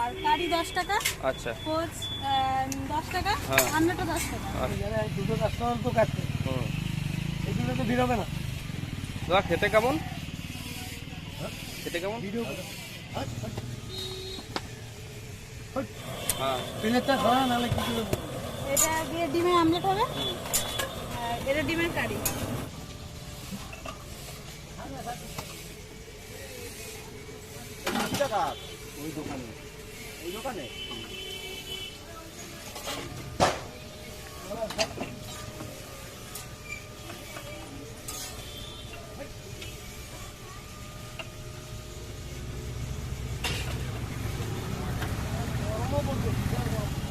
আর কারি 10 টাকা। আচ্ছা, কোচ 10 টাকা, হ্যাঁ, আমলাটা 10 টাকা। দুটো কাস্টমার তো কাটছে, এগুলো তো বেরোবে না। দাদা খেতে কেমন? খেতে কেমন? হ্যাঁ, প্লেটটা খাওয়া নাহলে কিছু এটা দিয়ে ডিমের আমলেট হবে, আর এটা ডিমের কারি। ওই দোকানে, ওই দোকানে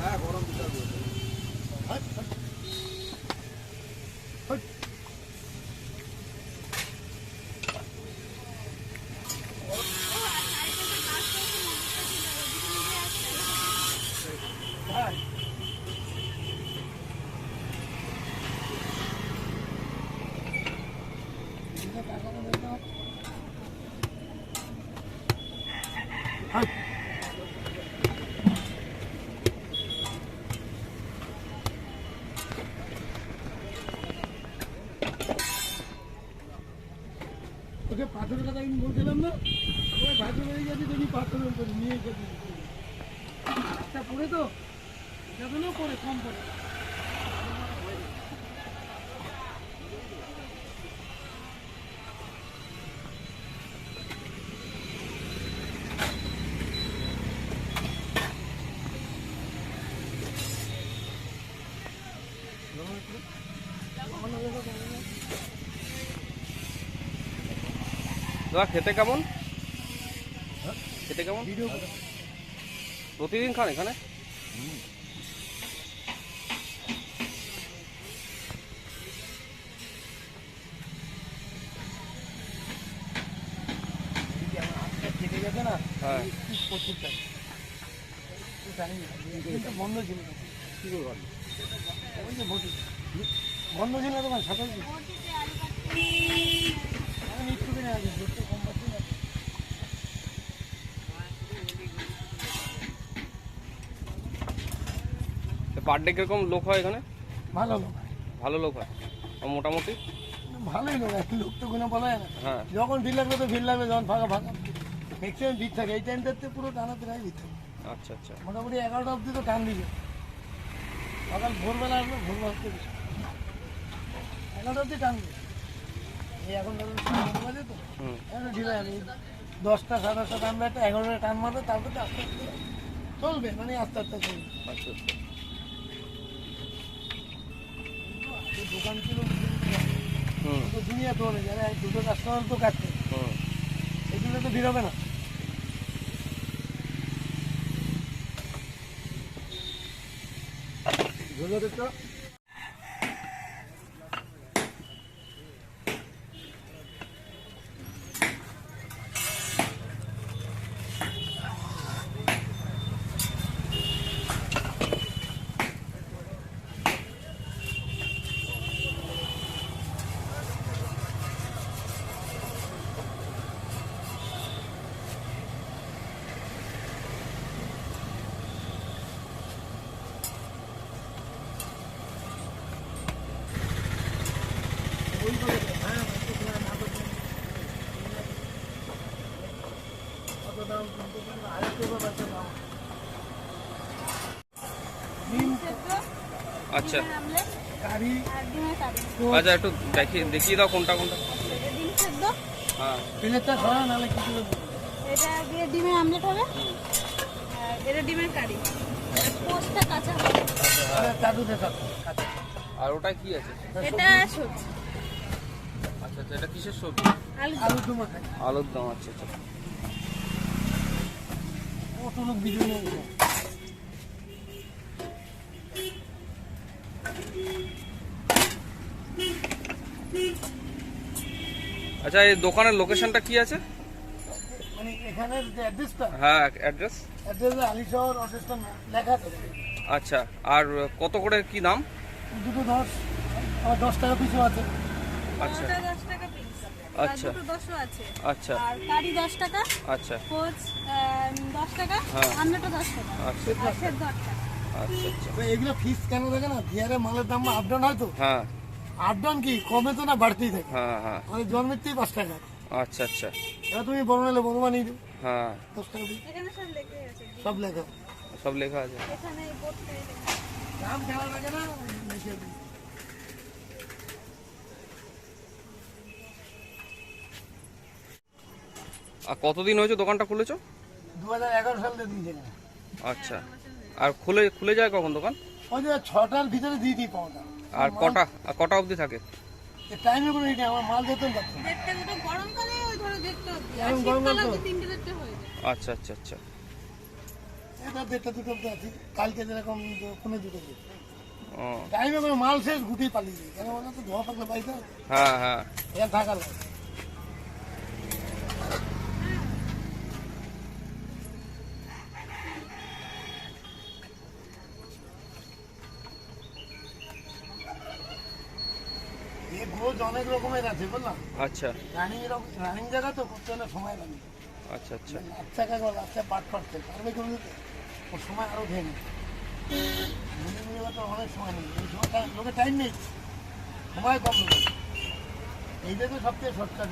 হ্যাঁ গরম বিশাল বলছে। ওকে পাথরের কথা আমি বলছিলাম না, ওই পাথর হয়ে গেছে তুমি পাথরের করে নিয়ে গেছি একটা পড়ে তো যতনও পড়ে কম পড়ে। দাদা খেতে কেমন? খেতে কেমন? ভিডিও প্রতিদিন খান এখানে? কেটে গেছে না, হ্যাঁ, প্রচুর টাইম জানি না, বন্ধ ছিল কি করে বল, ওই যে ভোটি বন্ধ ছিল তোমার সাথে আমি একটু দিনে আগে ধরতে কম পাচ্ছি না। পার ডে কিরকম লোক হয় এখানে? ভালো লোক, ভালো লোক হয় মোটামুটি? ভালোই লোক, এক লোক তো কোনো বলা যায় না। হ্যাঁ, যখন ভিড় লাগবে তো ভিড় লাগবে, যখন ফাঁকা ফাঁকা ম্যাক্সিমাম ভিড় থাকে। এই টাইমটাতে পুরো টানা প্রায় ভিড় থাকে, আচ্ছা আচ্ছা। মোটামুটি 11টা অবধি তো টান দিবে। সকাল ভোরবেলা আসবে, ভোরবেলা আসতে 11টা অবধি টান দিবে। এই এখন ধরুন বাজে তো এখন ঢিলে যাবে, 10টা 10:30 টানবে, একটা 11টা টান মারবে, তারপর তো আস্তে আস্তে চলবে, মানে আস্তে আস্তে চলবে। আচ্ছা আচ্ছা। দোকান ছিল তো দুনিয়া দৌড়ে যাবে, দুটো কাস্টমার তো কাটছে, এগুলো তো বেরোবে না। আচ্ছা ডিমের আমলেট গাড়ি আর ডিমের কারি। আচ্ছা, একটু দেখিয়ে দাও কোনটা কোনটা। এটা ডিম সেদ্ধ, হ্যাঁ, প্লেটটা খাওয়া নাহলে কিছু এটা দিয়ে ডিমের আমলেট হবে, আর এটা ডিমের কারি। আর কোচটা কাঁচা হবে। চাটু দেখা। আর ওটা কি আছে? এটা সবজি, আচ্ছা আচ্ছা, এটা কিসের সবজি? আলু। আলু টুমা খাই, আলুর দম। আচ্ছা আচ্ছা। কত লোক ভিডিও নিয়ে আচ্ছা, এই দোকানের লোকেশনটা কি আছে? মানে এখানের যে অ্যাড্রেসটা, হ্যাঁ, অ্যাড্রেস। অ্যাড্রেসে আলিশহর অ্যাড্রেসটা লেখা আছে। আচ্ছা, আর কত করে কি দাম? দুটো 10, আবার 10 টাকা পিছু আছে। আচ্ছা, ওটা 10 টাকা পিস। আচ্ছা। দুটো 10ও আছে। আচ্ছা আর কারি 10 টাকা, আচ্ছা পোচ 10 টাকা, হ্যাঁ। আমলেটও 10 টাকা, আচ্ছা আর সেদ্ধ 8 টাকা। আচ্ছা আচ্ছা তো এগুলো ফিস কেন থাকে না, বিহারে মালের দাম আপ ডাউন হয় তো, হ্যাঁ আপ ডাউন কি কমে তো না বাড়তেই থাকে, হ্যাঁ হ্যাঁ মানে জন্মেতেই 5 টাকা। আচ্ছা আচ্ছা এবার তুমি বড় নিলে বড় বানিয়ে দেবে হ্যাঁ 10 টাকা দিয়ে, এখানে সব লেখা আছে, সব লেখা। সব লেখা আছে। এখানে এই বোর্ডে লেখা আছে। দাম খেলা থাকে না, লিখে দিই। আর কতদিন হয়েছে দোকানটা খুলেছো? 2011 সালে দিয়েছে। আচ্ছা আর খুলে খুলে যায় কখন দোকান? ওই যে 6টার ভিতরে দিয়ে দিই পাওয়াটা। আর কটা অবধি থাকে? টাইমে কোনো এটা আমার মাল যেতেন পারতো না। দেড়টা দুটো গরমকালে ওই ধরো দেড়টা অবধি। আর এখন গরমকাল শীতকালে তো। তো 3টে 4টে হয়ে যায়। আচ্ছা আচ্ছা আচ্ছা এটা 1:30 2টো অবধি আছি, কালকে যেরকম 1:45 2টো। ও টাইমে কোনো মাল শেষ গুটিয়ে পালিয়ে যায়, কেন বলো তো ধোয়া পাকলে পাইতে হ্যাঁ হ্যাঁ এখানে থাকার লাগে। এই গোজ অনেক রকমের আছে বুঝলাম, আচ্ছা রানিং জায়গা তো করতে হলে সময় লাগে। আচ্ছা আচ্ছা আচ্ছা কাকা আচ্ছা পাট পাটতে পারবে কেউ দিতে, ওর সময় আরও খেয়ে নেই, তো অনেক সময় নেই, এই সময়টা লোকের টাইম নেই, সময় কম লোকের, এইটাই তো সবচেয়ে শর্টকাট।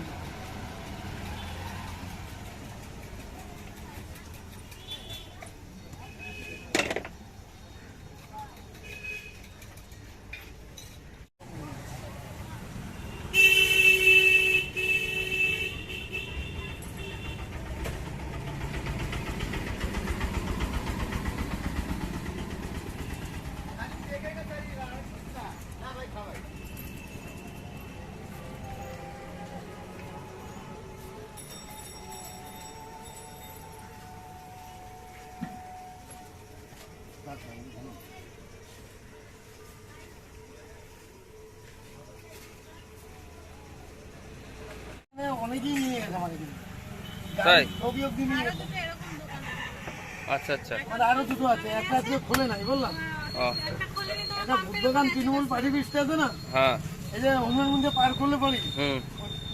অনেকেই নিয়ে গেছে আমাদের কিন্তু, তাই? ছবি অব্দি নিয়ে আরো গেছে। দুটো এরকম দোকান আছে। আচ্ছা আচ্ছা মানে আরো দুটো আছে, একটা আজকে খোলে নাই বললাম। ও একটা খুলে নিতে একটা বুদ্ধগান তৃণমূল পার্টি বিস্ট আছে না, হ্যাঁ এই যে হনুমান মন্দির পার করলে পড়ি হুম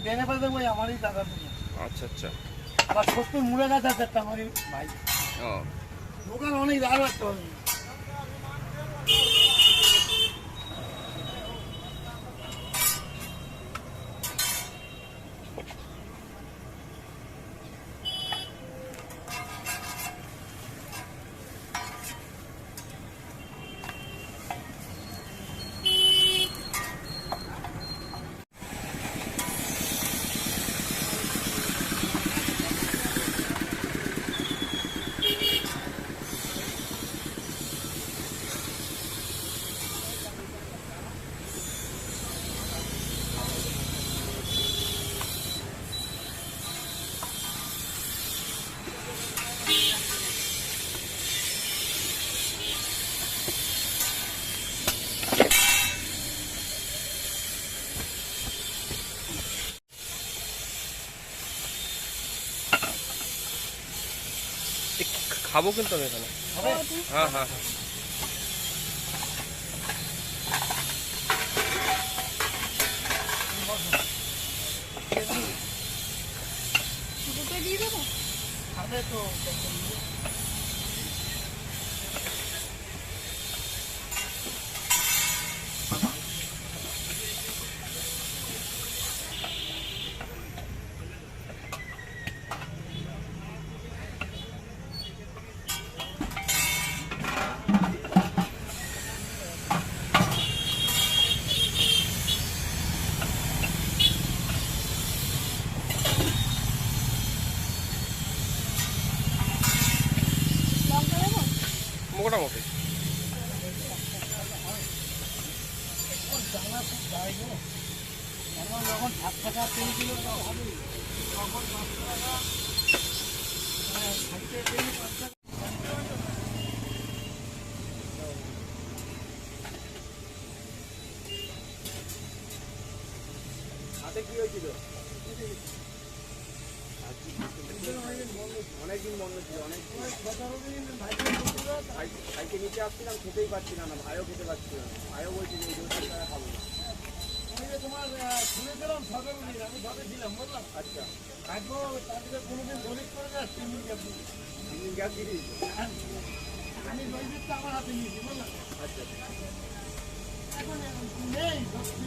ডেনে পারে দেখবো আমারই দাদা দোকান। আচ্ছা আচ্ছা আবার সত্যি মুড়ে গাছ আছে একটা আমারই ভাই, ও দোকান অনেক দাঁড় রাখতে হবে। খাবো কিন্তু আমি এখানে। হবে? হ্যাঁ হ্যাঁ হ্যাঁ দুটো দিয়ে দেবো। খাবে তো লঙ্কা দেবো। মোটামুটি জানা খুব যায় গো, এখন যখন 7 টাকা 3 কিলো তো হবে, তখন 5 টাকা খাইতে গেলে 5 টাকা। হাতে কি হয়েছিল? অনেকদিন বন্ধ ছিল, ভাইকে নিতে আসছিলাম, খেতেই পারছিলাম না, ভাইও খেতে পারছিল না, ভাইও বলছিল এই 2 টাকা খাবো না। লাইভে তোমার শুনেছিলাম 17 দিন, আমি ধরে ছিলাম বুঝলাম। আচ্ছা আজও তাদেরকে কোনোদিন গরিব করে দেয় 3 দিন গ্যাপ দিই। গ্যাস দিয়ে দিয়েছো? আমি দৈবিকটা আমার হাতে নিয়েছি বুঝলাম। আচ্ছা এখন নেই সত্যি